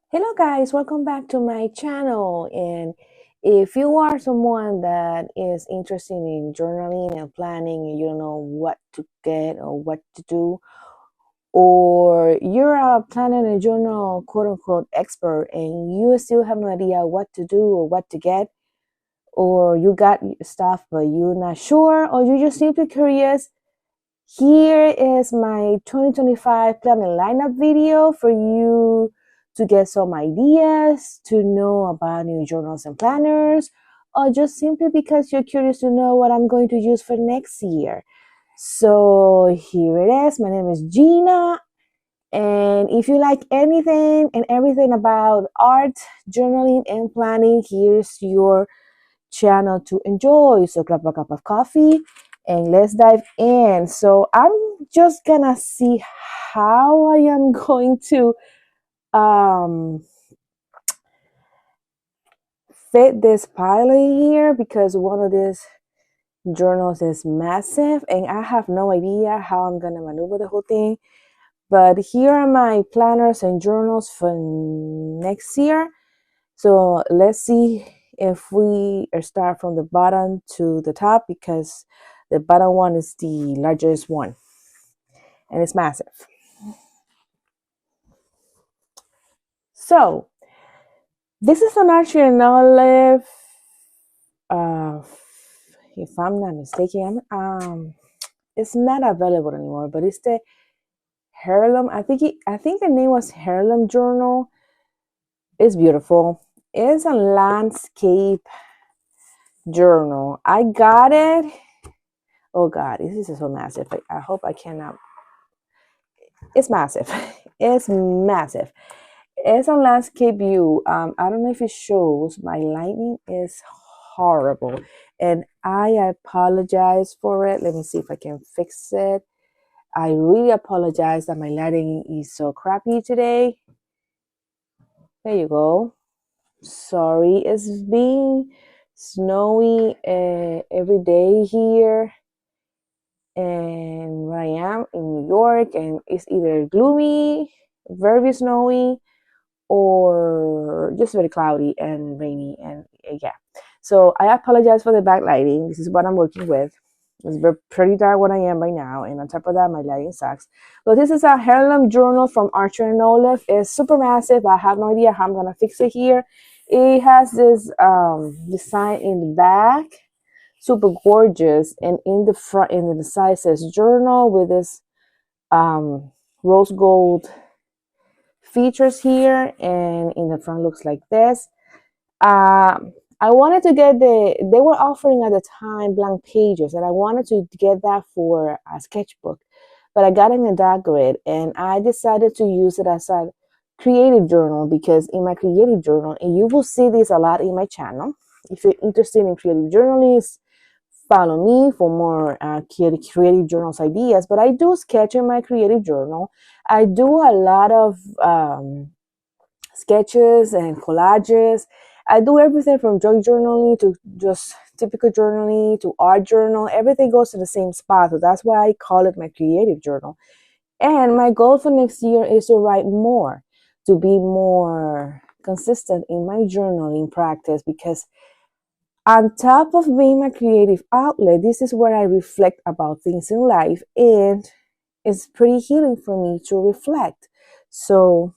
Hello guys, welcome back to my channel. And if you are someone that is interested in journaling and planning and you don't know what to get or what to do, or you're a planner and journal quote unquote expert and you still have no idea what to do or what to get, or you got stuff but you're not sure, or you're just simply curious, here is my 2025 planner lineup video for you to get some ideas, to know about new journals and planners, or just simply because you're curious to know what I'm going to use for next year. So here it is. My name is Gina. And if you like anything and everything about art, journaling, and planning, here's your channel to enjoy. So grab a cup of coffee and let's dive in. So I'm just gonna see how I am going to um, fit this pile in here, because one of these journals is massive and I have no idea how I'm gonna maneuver the whole thing. But here are my planners and journals for next year. So let's see if we start from the bottom to the top, because the bottom one is the largest one and it's massive. So this is an archery and olive. Uh, if I'm not mistaken, it's not available anymore, but it's the heirloom. I think the name was Heirloom Journal. It's beautiful. It's a landscape journal. I got it. Oh God, this is so massive. I hope I cannot. It's massive. It's massive. It's a landscape view. I don't know if it shows. My lighting is horrible, and I apologize for it. Let me see if I can fix it. I really apologize that my lighting is so crappy today. There you go. Sorry, it's been snowy every day here, and where I am in New York, and it's either gloomy, very snowy, or just very cloudy and rainy. And yeah, so I apologize for the backlighting. This is what I'm working with. It's very pretty dark where I am right now, and on top of that my lighting sucks. But this is a heirloom journal from Archer and Olive. It's super massive. I have no idea how I'm gonna fix it here. It has this design in the back, super gorgeous, and in the front, in the side says journal with this rose gold features here, and in the front looks like this. I wanted to get they were offering at the time blank pages, and I wanted to get that for a sketchbook, but I got it in a dark grid, and I decided to use it as a creative journal, because in my creative journal, and you will see this a lot in my channel. If you're interested in creative journaling, follow me for more creative journals ideas. But I do sketch in my creative journal. I do a lot of sketches and collages. I do everything from joy journaling to just typical journaling to art journal. Everything goes to the same spot. So that's why I call it my creative journal. And my goal for next year is to write more, to be more consistent in my journaling practice, because on top of being my creative outlet, this is where I reflect about things in life, and it's pretty healing for me to reflect. So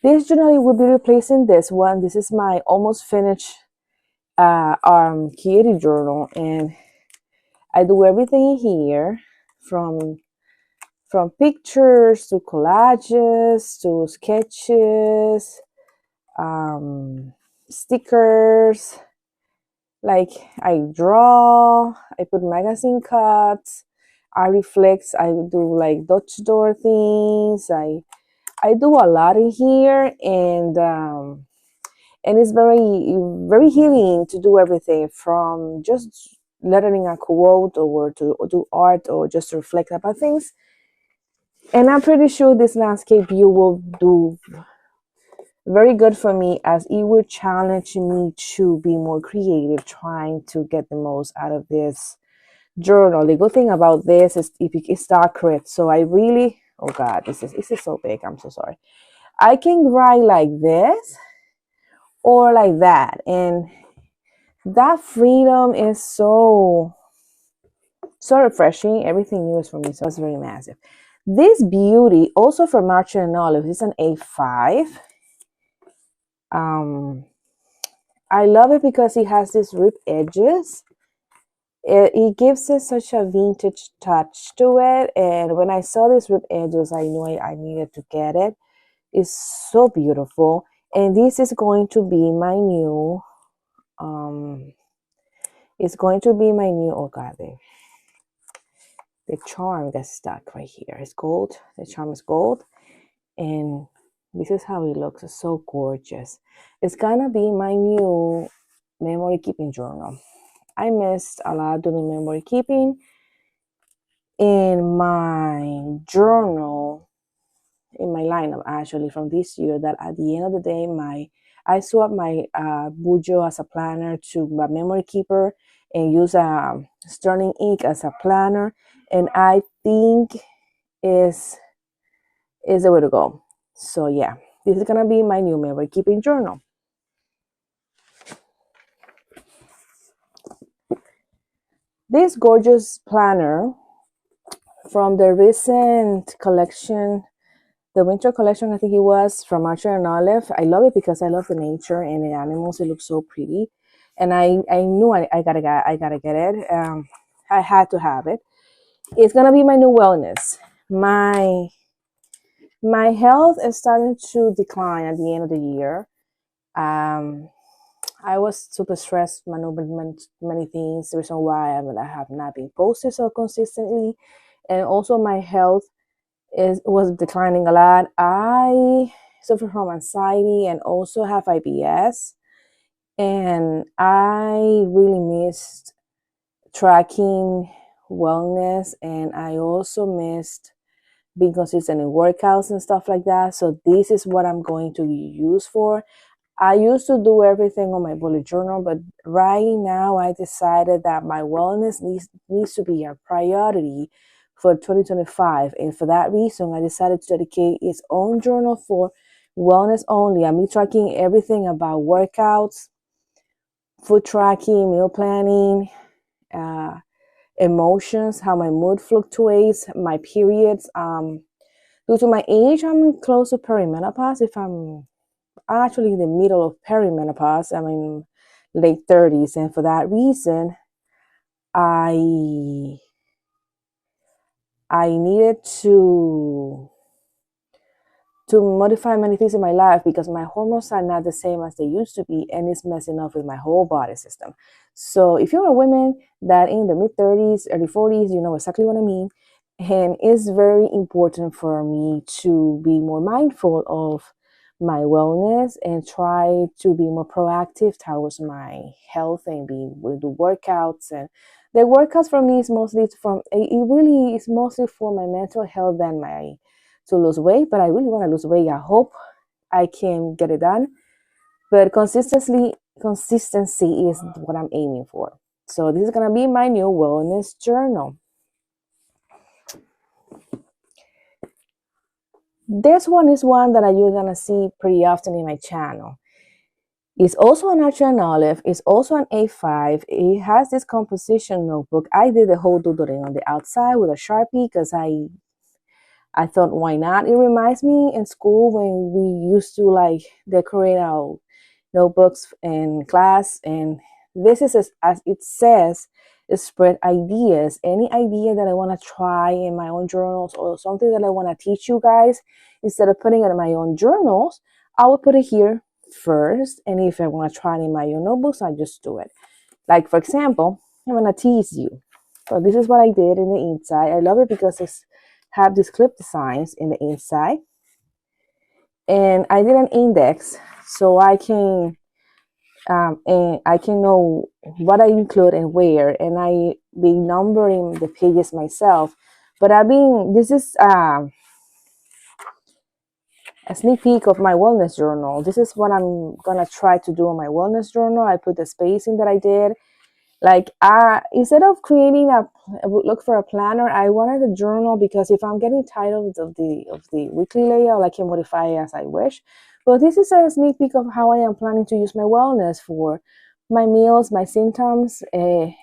this journal will be replacing this one. This is my almost finished creative journal, and I do everything here, from pictures to collages to sketches, stickers. Like, I draw, I put magazine cuts, I reflect, I do like Dutch door things. I do a lot in here, and it's very healing to do everything, from just lettering a quote, or to do art, or just to reflect about things. And I'm pretty sure this landscape view will do very good for me, as it will challenge me to be more creative, trying to get the most out of this journal. The good thing about this is it's dark red, so I really Oh God, this is so big. I'm so sorry. I can write like this or like that. And that freedom is so refreshing. Everything new is for me, so it's very massive. This beauty, also from March and Olive, is an A5. I love it because it has these ripped edges. It gives it such a vintage touch to it. And when I saw these ripped edges, I knew I needed to get it. It's so beautiful. And this is going to be my new, oh God, the charm that's stuck right here. It's gold. The charm is gold. And this is how it looks. It's so gorgeous. It's gonna be my new memory keeping journal. I missed a lot doing memory keeping in my journal, in my lineup actually from this year, that at the end of the day, I swapped my Bujo as a planner to my memory keeper and use Sterling ink as a planner. And I think is the way to go. So yeah, this is gonna be my new memory keeping journal. This gorgeous planner from the recent collection, the winter collection, I think it was from Archer and Olive. I love it because I love the nature and the animals. It looks so pretty, and I knew I gotta get it. I had to have it. It's gonna be my new wellness. My health is starting to decline at the end of the year. I was super stressed, many things. The reason why I have not been posted so consistently, and also my health was declining a lot. I suffer from anxiety and also have IBS, and I really missed tracking wellness, and I also missed being consistent in workouts and stuff like that. So this is what I'm going to use for. I used to do everything on my bullet journal, but right now I decided that my wellness needs to be a priority for 2025. And for that reason, I decided to dedicate its own journal for wellness only. I'm tracking everything about workouts, food tracking, meal planning, emotions, how my mood fluctuates, my periods. Due to my age, I'm close to perimenopause. If I'm actually in the middle of perimenopause, I'm in late 30s, and for that reason, I needed to modify many things in my life because my hormones are not the same as they used to be, and it's messing up with my whole body system. So if you're a woman that in the mid 30s, early 40s, you know exactly what I mean. And it's very important for me to be more mindful of my wellness and try to be more proactive towards my health and do workouts. And the workouts for me is mostly it really is mostly for my mental health than my to lose weight, but I really want to lose weight. I hope I can get it done. But consistency is what I'm aiming for. So this is gonna be my new wellness journal. This one is one that you're gonna see pretty often in my channel. It's also an Archer and Olive. It's also an A5. It has this composition notebook. I did the whole doodling on the outside with a Sharpie because I thought, why not? It reminds me in school when we used to like decorate our notebooks in class. And this is, as it says, spread ideas. Any idea that I want to try in my own journals or something that I want to teach you guys, instead of putting it in my own journals, I will put it here first. And if I want to try it in my own notebooks, I just do it. Like, for example, I'm going to tease you. So this is what I did in the inside. I love it because it's have these clip designs in the inside, and I did an index so I can know what I include and where, and I be numbering the pages myself. But this is a sneak peek of my wellness journal. This is what I'm gonna try to do on my wellness journal. I put the spacing that I did, Like instead of creating look for a planner, I wanted a journal, because if I'm getting tired of the weekly layout, I can modify it as I wish. But this is a sneak peek of how I am planning to use my wellness for my meals, my symptoms. If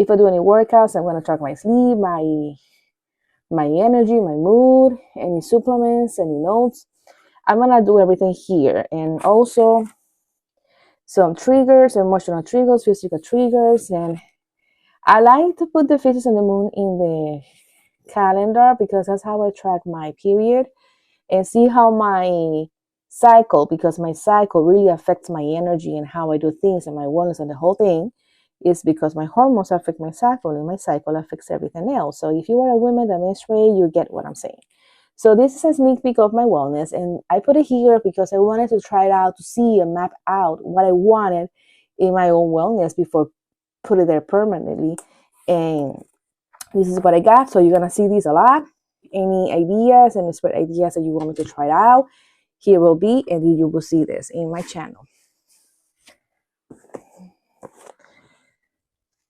I do any workouts, I'm gonna track my sleep, my energy, my mood, any supplements, any notes. I'm gonna do everything here, and also some triggers, emotional triggers, physical triggers, and I like to put the phases of the moon in the calendar, because that's how I track my period and see how my cycle, because my cycle really affects my energy and how I do things and my wellness, and the whole thing is because my hormones affect my cycle, and my cycle affects everything else. So if you are a woman that menstruate, you get what I'm saying. So this is a sneak peek of my wellness, and I put it here because I wanted to try it out, to see and map out what I wanted in my own wellness before put it there permanently. And this is what I got. So you're gonna see these a lot. Any ideas and spread ideas that you want me to try it out, here will be, and you will see this in my channel.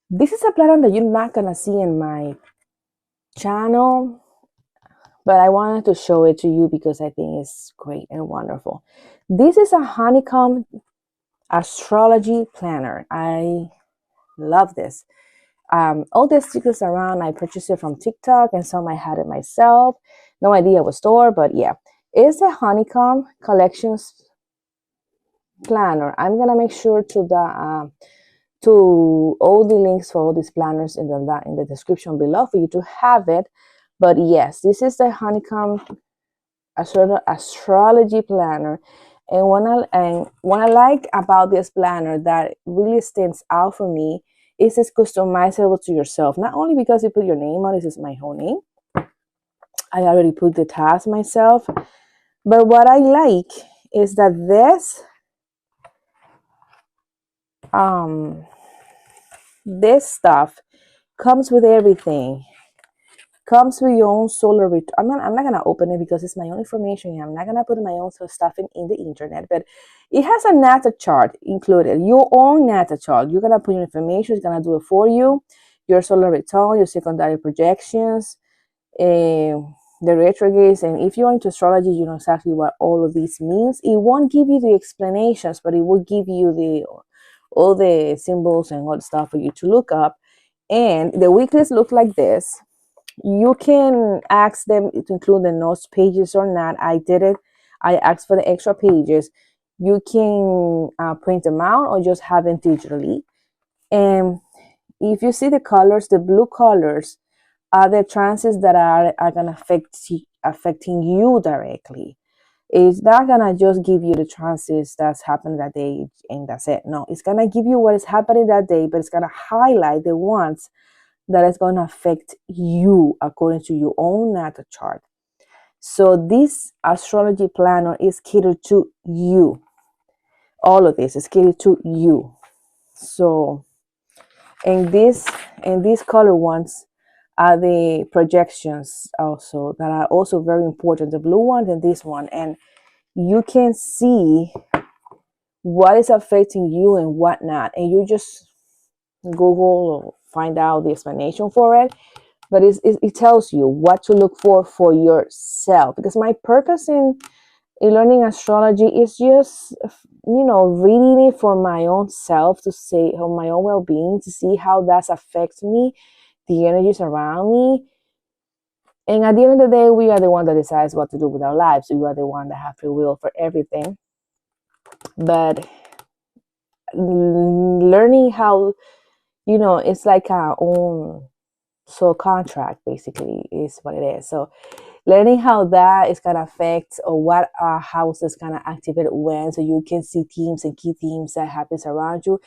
This is a pattern that you're not gonna see in my channel, but I wanted to show it to you because I think it's great and wonderful. This is a honeycomb astrology planner. I love this. All the stickers around, I purchased it from TikTok, and some I had it myself. No idea what store, but yeah, it's a honeycomb collections planner. I'm gonna make sure to all the links for all these planners in the description below for you to have it. But yes, this is the honeycomb astrology planner. And what I like about this planner that really stands out for me is it's customizable to yourself. Not only because you put your name on, this is my whole name. I already put the task myself. But what I like is that this stuff comes with everything. Comes with your own solar return. I'm not gonna open it because it's my own information. I'm not gonna put my own stuff in the internet, but it has a natal chart included, your own natal chart. You're gonna put your information, it's gonna do it for you, your solar return, your secondary projections, the retrogrades. And if you're into astrology, you know exactly what all of this means. It won't give you the explanations, but it will give you all the symbols and all the stuff for you to look up. And the weeklies look like this. You can ask them to include the notes pages or not. I did it. I asked for the extra pages. You can print them out or just have them digitally. And if you see the colors, the blue colors are the transits that are going to affecting you directly. It's not going to just give you the transits that's happening that day and that's it. No, it's going to give you what is happening that day, but it's going to highlight the ones that is going to affect you according to your own natal chart. So this astrology planner is catered to you. All of this is catered to you. So, and these color ones are the projections also that are also very important. The blue one and this one, and you can see what is affecting you and what not, and you just Google or find out the explanation for it. But it tells you what to look for yourself, because my purpose in learning astrology is just, reading it for my own self, to say for my own well-being, to see how that affects me, the energies around me. And at the end of the day, we are the one that decides what to do with our lives. We are the one that have free will for everything. But learning how, it's like our own soul contract, basically, is what it is. So learning how that is going to affect, or what house is going to activate when, so you can see themes and key themes that happens around you.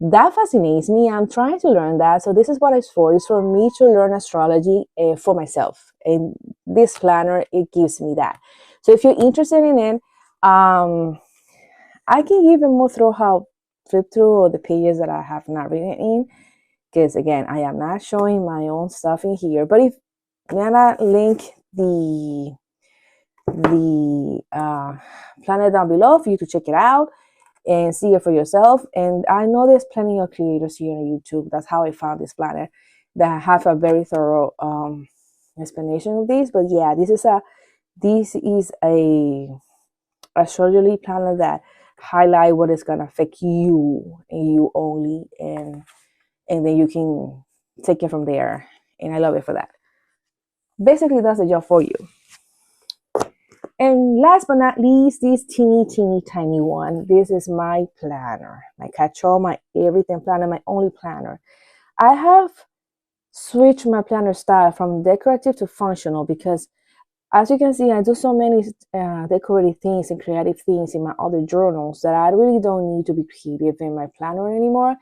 That fascinates me. I'm trying to learn that. So this is what it's for. It's for me to learn astrology for myself. And this planner, it gives me that. So if you're interested in it, I can even more flip through all the pages that I have not written in. Because again, I am not showing my own stuff in here. But if I'm gonna link the planet down below for you to check it out. and see it for yourself. And I know there's plenty of creators here on YouTube. That's how I found this planner, that have a very thorough explanation of this. But yeah, this is a astrology planner that highlight what is gonna affect you and you only, and then you can take it from there. And I love it for that. Basically, that's the job for you. And last but not least, this teeny tiny one. This is my planner, my catch-all, my everything planner, my only planner. I have switched my planner style from decorative to functional because, as you can see, I do so many decorative things and creative things in my other journals that I really don't need to be creative in my planner anymore.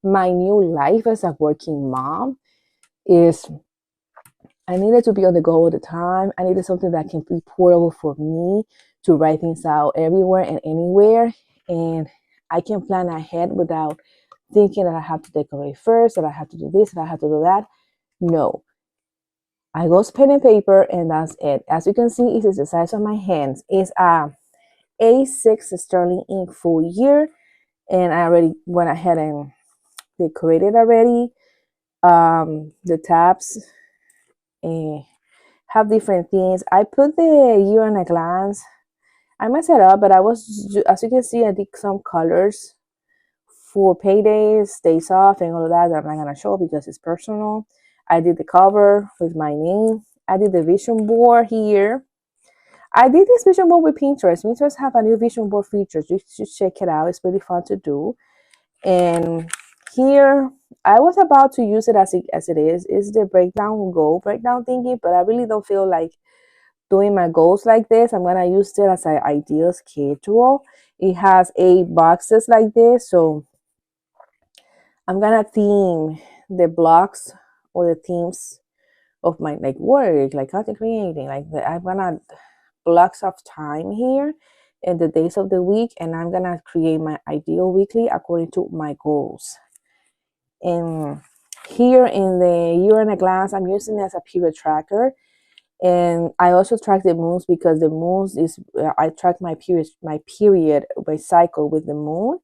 My new life as a working mom is, I needed to be on the go all the time. I needed something that can be portable for me to write things out everywhere and anywhere. And I can plan ahead without thinking that I have to decorate first, that I have to do this, that I have to do that. No. I go pen and paper, and that's it. As you can see, it is the size of my hands. It's a A6 sterling ink full year, and I already went ahead and decorated already. The tabs have different things. I put the year in a glance. I messed it up, but as you can see, I did some colors for paydays, days off, and all of that I'm not gonna show because it's personal. I did the cover with my name. I did the vision board here. I did this vision board with Pinterest. Pinterest have a new vision board features. You should check it out. It's really fun to do. And here, I was about to use it as it is. It's the goal breakdown thingy, but I really don't feel like doing my goals like this. I'm gonna use it as an ideal schedule. It has 8 boxes like this, so I'm gonna theme the blocks or the themes of my like work, like content creating, I'm gonna blocks of time here and the days of the week, and I'm gonna create my ideal weekly according to my goals. And here in the year in a glance, I'm using it as a period tracker. And I also track the moons because the moons is I track my period by cycle with the moon,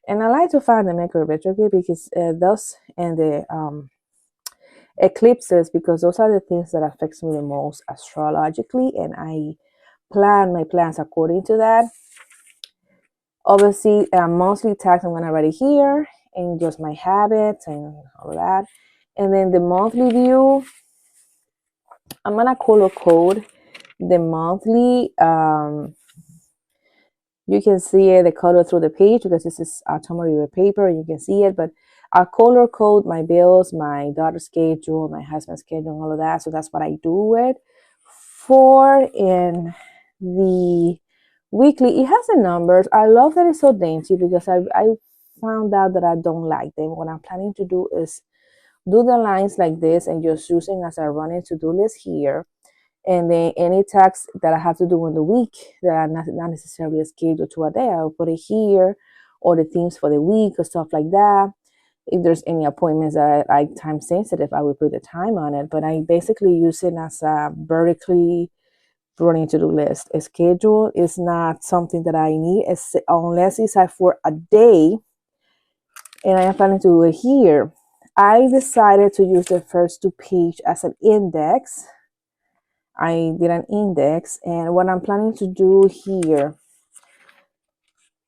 and I like to find the Mercury retrograde because those and the eclipses, because those are the things that affects me the most astrologically, and I plan my plans according to that. Obviously, monthly tags I'm gonna write it here, and just my habits and all that. And then the monthly view, I'm gonna color code the monthly. You can see it, the color through the page because this is automatic paper. You can see it, but I color code my bills, my daughter's schedule, my husband's schedule, and all of that. So that's what I do it for. In the weekly, it has the numbers. I love that it's so dainty because I found out that I don't like them. What I'm planning to do is do the lines like this and just using as a running to-do list here. And then any tasks that I have to do in the week that are not necessarily scheduled to a day, I'll put it here, or the themes for the week or stuff like that. If there's any appointments that I like time sensitive, I will put the time on it. But I basically use it as a vertically running to-do list. A schedule is not something that I need unless it's for a day, and I am planning to do it here. I decided to use the first 2 pages as an index. I did an index, and what I'm planning to do here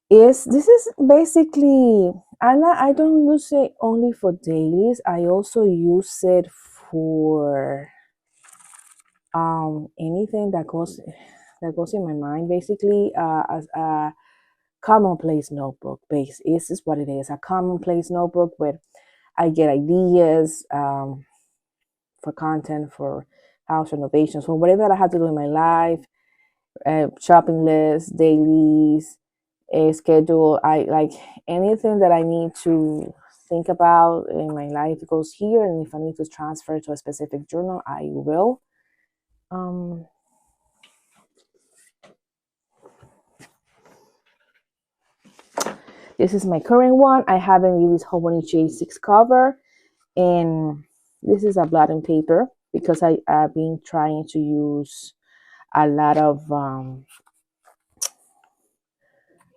is this is basically I don't use it only for dailies. I also use it for anything that goes in my mind, basically, as a commonplace notebook base. This is what it is, a commonplace notebook where I get ideas for content, for house renovations, for whatever I have to do in my life, shopping lists, dailies, a schedule. I like anything that I need to think about in my life goes here, and if I need to transfer to a specific journal, I will. This is my current one. I haven't used this Hobonichi J6 cover, and this is a blotting paper because I've been trying to use a lot of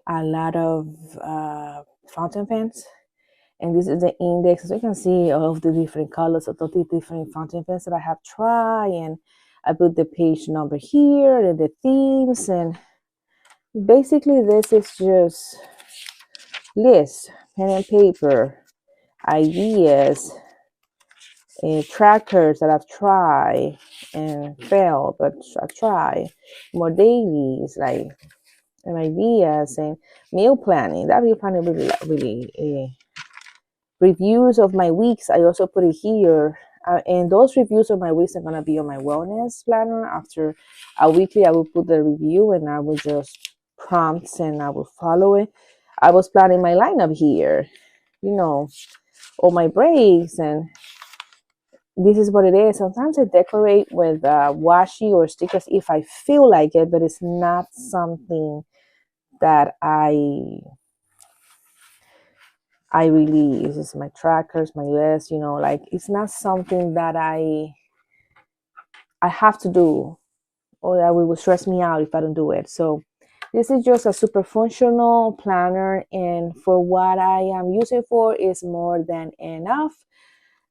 a lot of fountain pens. And this is the index. So you can see all of the different colors of the different fountain pens that I have tried. And I put the page number here and the themes. And basically this is just lists, pen and paper, ideas, trackers that I've tried and failed, but I try more dailies, like, and ideas and meal planning. That meal planning really reviews of my weeks. I also put it here. And those reviews of my weeks are going to be on my wellness planner. After a weekly, I will put the review and I will just prompts and I will follow it. I was planning my lineup here, all my breaks, and this is what it is. Sometimes I decorate with washi or stickers if I feel like it, but it's not something that I release. It's my trackers, my list, like it's not something that I have to do, or that will stress me out if I don't do it. So this is just a super functional planner, and for what I am using for is more than enough.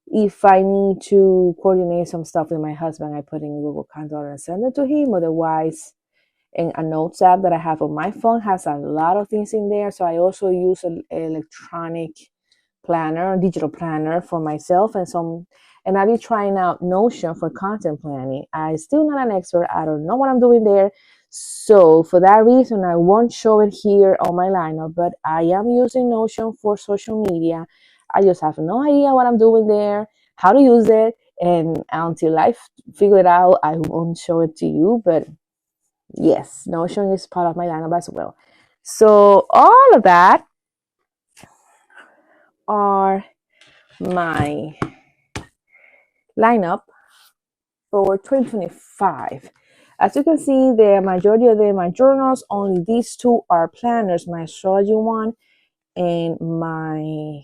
If I need to coordinate some stuff with my husband, I put in Google Calendar and send it to him. Otherwise, and a notes app that I have on my phone has a lot of things in there. So I also use an electronic planner, digital planner for myself, and I'll be trying out Notion for content planning. I'm still not an expert. I don't know what I'm doing there. So for that reason, I won't show it here on my lineup, but I am using Notion for social media. I just have no idea what I'm doing there, how to use it. And until I figure it out, I won't show it to you. But yes, Notion is part of my lineup as well. So all of that are my lineup for 2025. As you can see, the majority of them are journals. Only these two are planners, my astrology one and my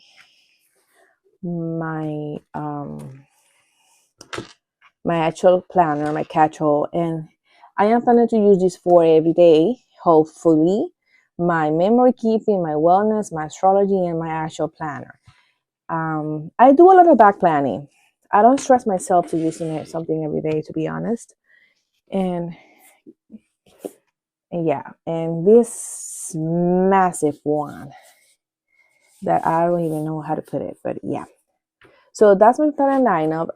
actual planner, my catch-all. And I am planning to use this for every day, hopefully. My memory keeping, my wellness, my astrology, and my actual planner. I do a lot of back planning. I don't stress myself to using something every day, to be honest. And yeah, and this massive one that I don't even know how to put it, but yeah. So that's my planner lineup.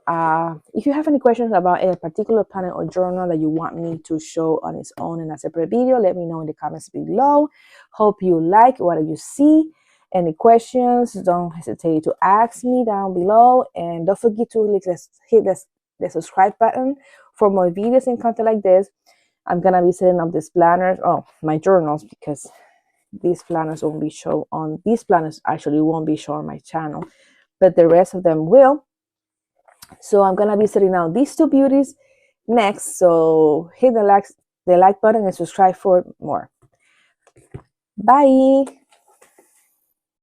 If you have any questions about a particular planner or journal that you want me to show on its own in a separate video, let me know in the comments below. Hope you like what you see. Any questions, don't hesitate to ask me down below. And don't forget to hit the subscribe button for more videos and content like this. I'm going to be setting up these planners, my journals, because these planners won't be shown on, these planners actually won't be shown on my channel, but the rest of them will. So I'm going to be setting out these two beauties next. So hit the like button and subscribe for more. Bye.